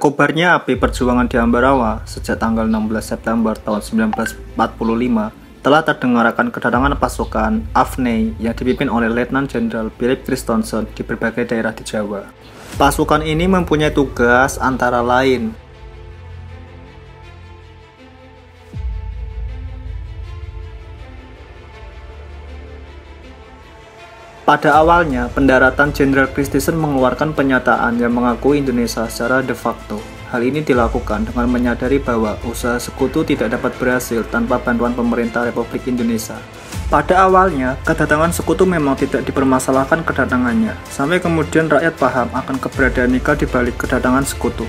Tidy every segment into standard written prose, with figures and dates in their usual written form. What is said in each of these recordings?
Berkobarnya api perjuangan di Ambarawa sejak tanggal 16 September tahun 1945 telah terdengar akan kedatangan pasukan Afnei yang dipimpin oleh Letnan Jenderal Philip Christensen di berbagai daerah di Jawa. Pasukan ini mempunyai tugas antara lain pada awalnya, pendaratan Jenderal Christensen mengeluarkan pernyataan yang mengakui Indonesia secara de facto. Hal ini dilakukan dengan menyadari bahwa usaha sekutu tidak dapat berhasil tanpa bantuan pemerintah Republik Indonesia. Pada awalnya, kedatangan sekutu memang tidak dipermasalahkan kedatangannya, sampai kemudian rakyat paham akan keberadaan Nika di balik kedatangan sekutu.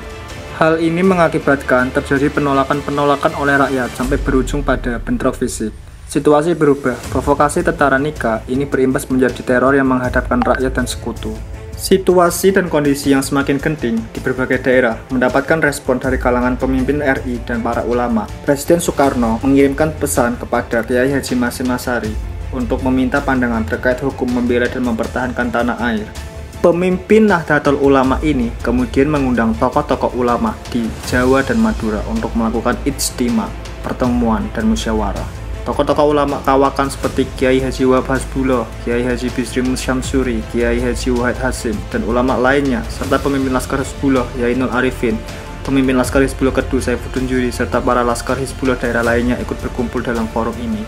Hal ini mengakibatkan terjadi penolakan-penolakan oleh rakyat sampai berujung pada bentrok fisik. Situasi berubah, provokasi tentara Nika ini berimbas menjadi teror yang menghadapkan rakyat dan sekutu. Situasi dan kondisi yang semakin genting di berbagai daerah mendapatkan respon dari kalangan pemimpin RI dan para ulama. Presiden Soekarno mengirimkan pesan kepada Kiai Haji Hashim Asy'ari untuk meminta pandangan terkait hukum membela dan mempertahankan tanah air. Pemimpin Nahdlatul Ulama ini kemudian mengundang tokoh-tokoh ulama di Jawa dan Madura untuk melakukan ijtima, pertemuan dan musyawarah. Tokoh-tokoh ulama kawakan seperti Kiai Haji Wahab Hasbullah, Kiai Haji Bisri Syamsuri, Kiai Haji Wahid Hasim, dan ulama lainnya, serta pemimpin Laskar Hizbullah Yainul Arifin, pemimpin Laskar Hizbullah Kedua Saifuddin Juri, serta para Laskar Hizbullah daerah lainnya ikut berkumpul dalam forum ini.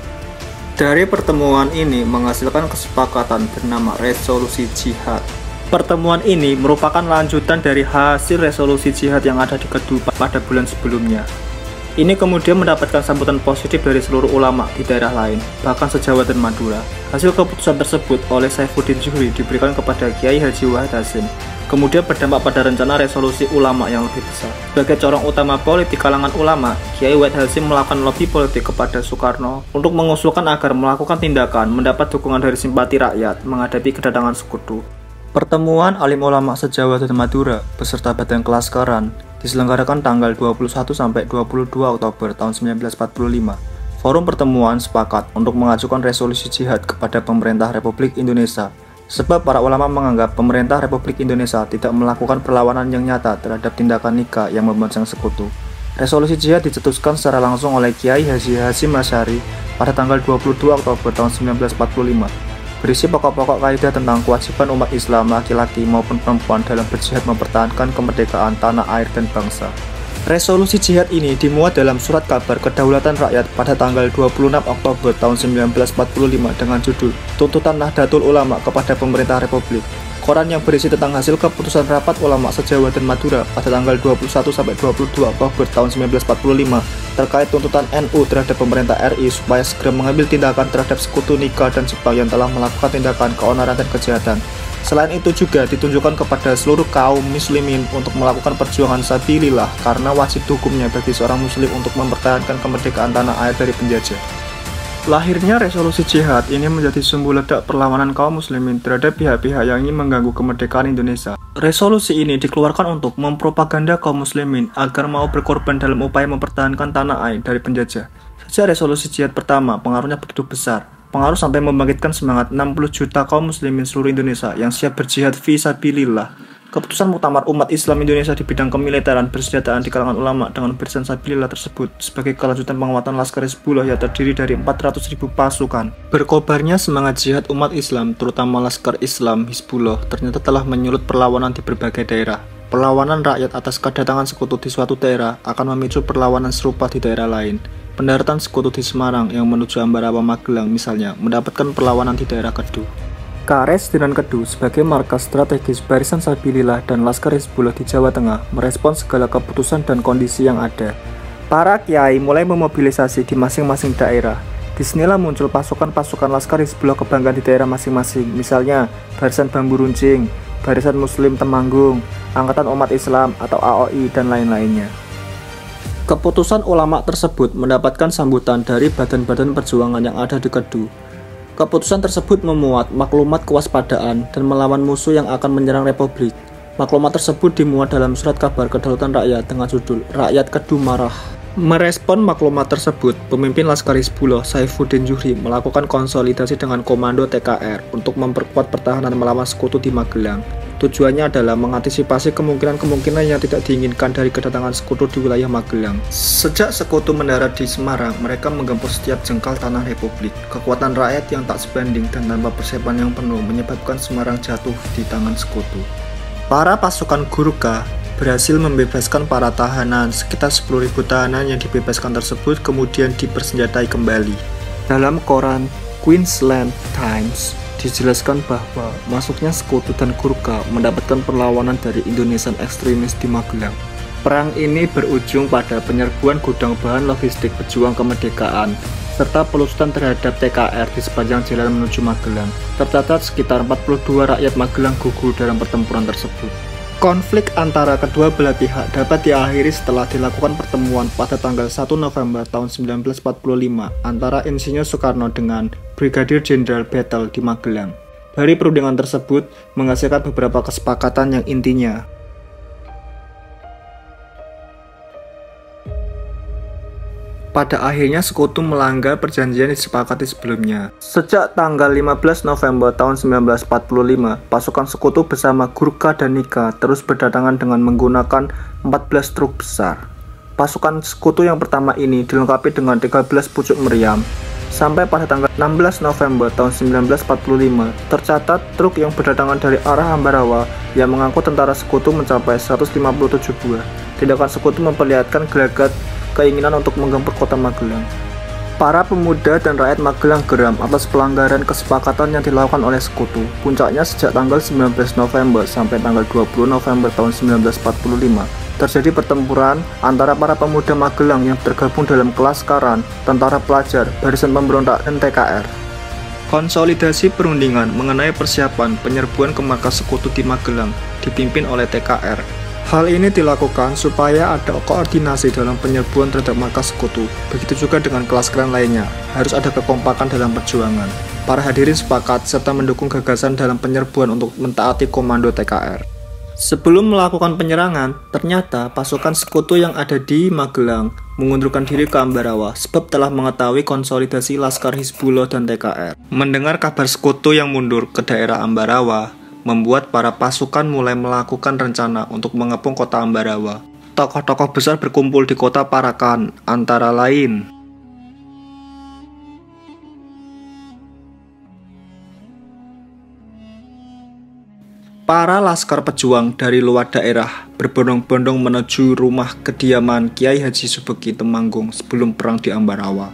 Dari pertemuan ini menghasilkan kesepakatan bernama Resolusi Jihad. Pertemuan ini merupakan lanjutan dari hasil resolusi jihad yang ada di Kedu pada bulan sebelumnya. Ini kemudian mendapatkan sambutan positif dari seluruh ulama di daerah lain, bahkan se-Jawa dan Madura. Hasil keputusan tersebut oleh Saifuddin Zuhri diberikan kepada Kiai Haji Wahid Hasim, kemudian berdampak pada rencana resolusi ulama yang lebih besar. Sebagai corong utama politik kalangan ulama, Kiai Wahid Hasim melakukan lobby politik kepada Soekarno untuk mengusulkan agar melakukan tindakan mendapat dukungan dari simpati rakyat menghadapi kedatangan sekutu. Pertemuan alim ulama se-Jawa dan Madura beserta badan kelaskaran diselenggarakan tanggal 21 sampai 22 Oktober tahun 1945. Forum pertemuan sepakat untuk mengajukan resolusi jihad kepada pemerintah Republik Indonesia, sebab para ulama menganggap pemerintah Republik Indonesia tidak melakukan perlawanan yang nyata terhadap tindakan Nika yang membonceng sekutu. Resolusi jihad dicetuskan secara langsung oleh Kiai Haji Hashim Asy'ari pada tanggal 22 Oktober tahun 1945. Berisi pokok-pokok kaidah tentang kewajiban umat Islam laki-laki maupun perempuan dalam berjihad mempertahankan kemerdekaan tanah air dan bangsa. Resolusi jihad ini dimuat dalam surat kabar kedaulatan rakyat pada tanggal 26 Oktober tahun 1945 dengan judul Tuntutan Nahdlatul Ulama kepada Pemerintah Republik. Koran yang berisi tentang hasil keputusan rapat ulama se-Jawa dan Madura pada tanggal 21 sampai 22 Oktober tahun 1945 terkait tuntutan NU terhadap pemerintah RI supaya segera mengambil tindakan terhadap sekutu Nika dan Jepang yang telah melakukan tindakan keonaran dan kejahatan. Selain itu juga ditunjukkan kepada seluruh kaum muslimin untuk melakukan perjuangan sabilillah karena wajib hukumnya bagi seorang muslim untuk mempertahankan kemerdekaan tanah air dari penjajah. Lahirnya resolusi jihad ini menjadi sumbu ledak perlawanan kaum muslimin terhadap pihak-pihak yang ingin mengganggu kemerdekaan Indonesia. Resolusi ini dikeluarkan untuk mempropaganda kaum muslimin agar mau berkorban dalam upaya mempertahankan tanah air dari penjajah. Sejak resolusi jihad pertama, pengaruhnya begitu besar. Pengaruh sampai membangkitkan semangat 60 juta kaum muslimin seluruh Indonesia yang siap berjihad fi sabilillah. Keputusan Muktamar Umat Islam Indonesia di bidang kemiliteran bersenjataan di kalangan ulama dengan barisan sabilillah tersebut sebagai kelanjutan penguatan Laskar Hizbullah yang terdiri dari 400.000 pasukan. Berkobarnya semangat jihad umat Islam, terutama Laskar Islam Hizbullah, ternyata telah menyulut perlawanan di berbagai daerah. Perlawanan rakyat atas kedatangan sekutu di suatu daerah akan memicu perlawanan serupa di daerah lain. Pendaratan sekutu di Semarang yang menuju Ambarawa Magelang misalnya mendapatkan perlawanan di daerah Kedu. Kares dan Kedu sebagai markas strategis Barisan Sabilillah dan Laskar Hizbullah di Jawa Tengah merespons segala keputusan dan kondisi yang ada. Para kiai mulai memobilisasi di masing-masing daerah. Disinilah muncul pasukan-pasukan Laskar Hizbullah kebanggaan di daerah masing-masing, misalnya Barisan Bambu Runcing, Barisan Muslim Temanggung, Angkatan Umat Islam atau AOI, dan lain-lainnya. Keputusan ulama tersebut mendapatkan sambutan dari badan-badan perjuangan yang ada di Kedu. Keputusan tersebut memuat maklumat kewaspadaan dan melawan musuh yang akan menyerang Republik. Maklumat tersebut dimuat dalam surat kabar kedaulatan rakyat dengan judul Rakyat Kedu Marah. Merespon maklumat tersebut, pemimpin Laskar Hizbullah Saifuddin Zuhri melakukan konsolidasi dengan Komando TKR untuk memperkuat pertahanan melawan sekutu di Magelang. Tujuannya adalah mengantisipasi kemungkinan-kemungkinan yang tidak diinginkan dari kedatangan sekutu di wilayah Magelang. Sejak sekutu mendarat di Semarang, mereka menggempur setiap jengkal tanah Republik. Kekuatan rakyat yang tak sebanding dan tanpa persiapan yang penuh menyebabkan Semarang jatuh di tangan sekutu. Para pasukan Gurkha berhasil membebaskan para tahanan. Sekitar 10.000 tahanan yang dibebaskan tersebut kemudian dipersenjatai kembali. Dalam koran Queensland Times dijelaskan bahwa masuknya sekutu dan Gurkha mendapatkan perlawanan dari Indonesian ekstremis di Magelang. Perang ini berujung pada penyerbuan gudang bahan logistik pejuang kemerdekaan serta pelusutan terhadap TKR di sepanjang jalan menuju Magelang. Tercatat sekitar 42 rakyat Magelang gugur dalam pertempuran tersebut. Konflik antara kedua belah pihak dapat diakhiri setelah dilakukan pertemuan pada tanggal 1 November tahun 1945 antara Insinyur Soekarno dengan Brigadir Jenderal Battle di Magelang. Dari perundingan tersebut menghasilkan beberapa kesepakatan yang intinya pada akhirnya sekutu melanggar perjanjian disepakati sebelumnya. Sejak tanggal 15 November tahun 1945, pasukan sekutu bersama Gurkha dan Nikah terus berdatangan dengan menggunakan 14 truk besar. Pasukan sekutu yang pertama ini dilengkapi dengan 13 pucuk meriam. Sampai pada tanggal 16 November tahun 1945, tercatat truk yang berdatangan dari arah Ambarawa yang mengangkut tentara sekutu mencapai 157 buah. Tindakan sekutu memperlihatkan gelagat keinginan untuk menggempur kota Magelang. Para pemuda dan rakyat Magelang geram atas pelanggaran kesepakatan yang dilakukan oleh sekutu. Puncaknya sejak tanggal 19 November sampai tanggal 20 November tahun 1945, terjadi pertempuran antara para pemuda Magelang yang tergabung dalam Kelaskaran, Tentara Pelajar, Barisan Pemberontak, dan TKR. Konsolidasi perundingan mengenai persiapan penyerbuan ke markas sekutu di Magelang dipimpin oleh TKR. Hal ini dilakukan supaya ada koordinasi dalam penyerbuan terhadap markas sekutu. Begitu juga dengan Kelaskaran lainnya, harus ada kekompakan dalam perjuangan. Para hadirin sepakat serta mendukung gagasan dalam penyerbuan untuk mentaati komando TKR. Sebelum melakukan penyerangan, ternyata pasukan sekutu yang ada di Magelang mengundurkan diri ke Ambarawa sebab telah mengetahui konsolidasi Laskar Hizbullah dan TKR. Mendengar kabar sekutu yang mundur ke daerah Ambarawa, membuat para pasukan mulai melakukan rencana untuk mengepung kota Ambarawa. Tokoh-tokoh besar berkumpul di kota Parakan, antara lain para laskar pejuang dari luar daerah berbondong-bondong menuju rumah kediaman Kiai Haji Subeki Temanggung sebelum perang di Ambarawa.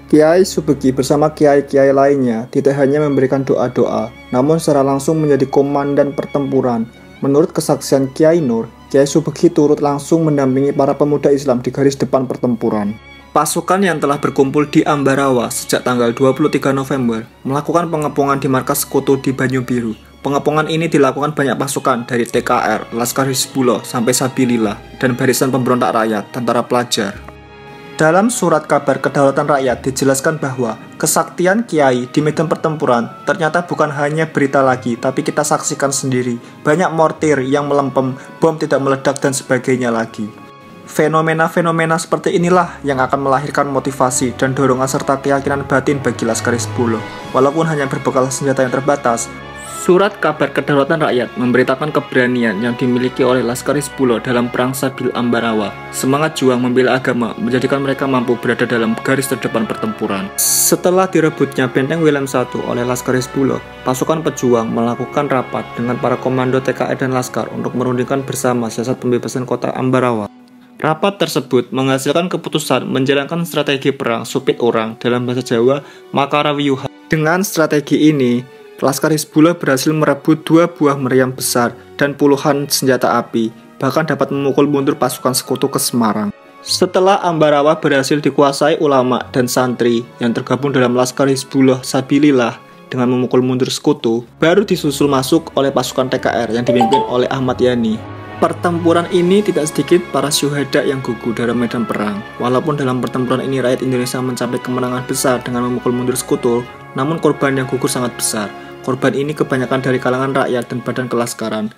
Kiai Subeki bersama kiai-kiai lainnya tidak hanya memberikan doa-doa, namun secara langsung menjadi komandan pertempuran. Menurut kesaksian Kiai Nur, Kiai Subeki turut langsung mendampingi para pemuda Islam di garis depan pertempuran. Pasukan yang telah berkumpul di Ambarawa sejak tanggal 23 November melakukan pengepungan di markas sekutu di Banyu Biru. Pengepungan ini dilakukan banyak pasukan dari TKR, Laskar Hizbullah, sampai Sabilillah, dan Barisan Pemberontak Rakyat, Tentara Pelajar. Dalam surat kabar kedaulatan rakyat dijelaskan bahwa kesaktian Kiai di medan pertempuran ternyata bukan hanya berita lagi, tapi kita saksikan sendiri. Banyak mortir yang melempem, bom tidak meledak, dan sebagainya lagi. Fenomena-fenomena seperti inilah yang akan melahirkan motivasi dan dorongan serta keyakinan batin bagi Laskar Hizbullah. Walaupun hanya berbekal senjata yang terbatas, surat kabar kedaulatan rakyat memberitakan keberanian yang dimiliki oleh Laskar Hizbullah dalam perang Sabil Ambarawa. Semangat juang membela agama menjadikan mereka mampu berada dalam garis terdepan pertempuran. Setelah direbutnya Benteng Willem I oleh Laskar Hizbullah, pasukan pejuang melakukan rapat dengan para komando TKR dan Laskar untuk merundingkan bersama siasat pembebasan kota Ambarawa. Rapat tersebut menghasilkan keputusan menjalankan strategi perang supit orang, dalam bahasa Jawa Makarawiyuha. Dengan strategi ini, Laskar Hizbullah berhasil merebut 2 buah meriam besar dan puluhan senjata api, bahkan dapat memukul mundur pasukan sekutu ke Semarang. Setelah Ambarawa berhasil dikuasai ulama dan santri yang tergabung dalam Laskar Hizbullah Sabilillah dengan memukul mundur sekutu, baru disusul masuk oleh pasukan TKR yang dipimpin oleh Ahmad Yani. Pertempuran ini tidak sedikit para syuhada yang gugur dalam medan perang. Walaupun dalam pertempuran ini rakyat Indonesia mencapai kemenangan besar dengan memukul mundur sekutu, namun korban yang gugur sangat besar. Korban ini kebanyakan dari kalangan rakyat dan badan kelaskaran.